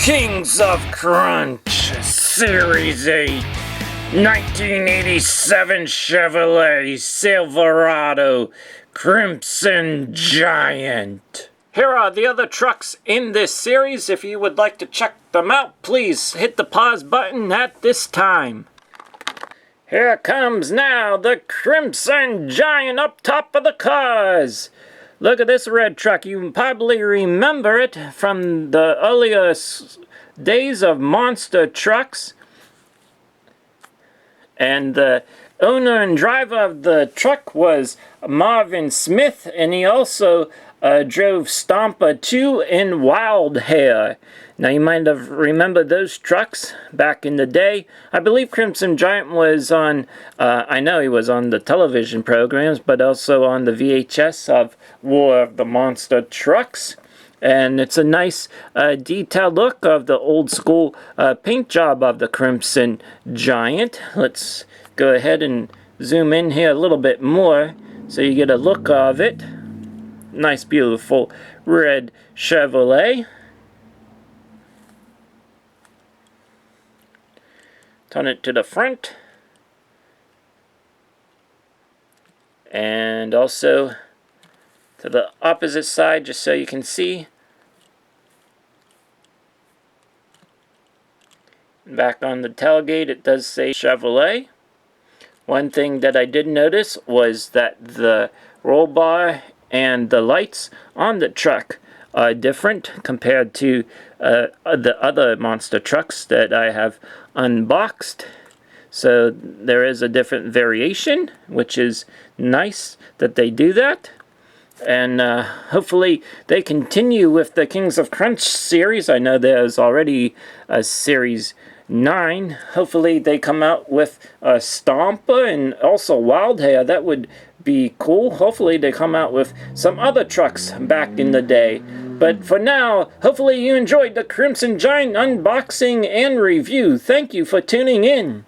Kings of Crunch, Series 8, 1987 Chevrolet Silverado Crimson Giant. Here are the other trucks in this series. If you would like to check them out, please hit the pause button at this time. Here comes now the Crimson Giant up top of the cars. Look at this red truck. You probably remember it from the earlier days of monster trucks. And the owner and driver of the truck was Marvin Smith, and he also drove Stomper 2 in Wild Hair. Now you might have remembered those trucks back in the day. I believe Crimson Giant was on, I know he was on the television programs, but also on the VHS of War of the Monster Trucks. And it's a nice detailed look of the old school paint job of the Crimson Giant. Let's go ahead and zoom in here a little bit more so you get a look of it. Nice, beautiful red Chevrolet. Turn it to the front. And also to the opposite side, just so you can see. Back on the tailgate, it does say Chevrolet. One thing that I did notice was that the roll bar and the lights on the truck are different compared to the other monster trucks that I have unboxed. So there is a different variation, which is nice that they do that. And hopefully they continue with the Kings of Crunch series. I know there's already a series 9. Hopefully they come out with a Stomper and also Wild Hair. That would be cool. Hopefully they come out with some other trucks back in the day. But for now, hopefully you enjoyed the Crimson Giant unboxing and review. Thank you for tuning in.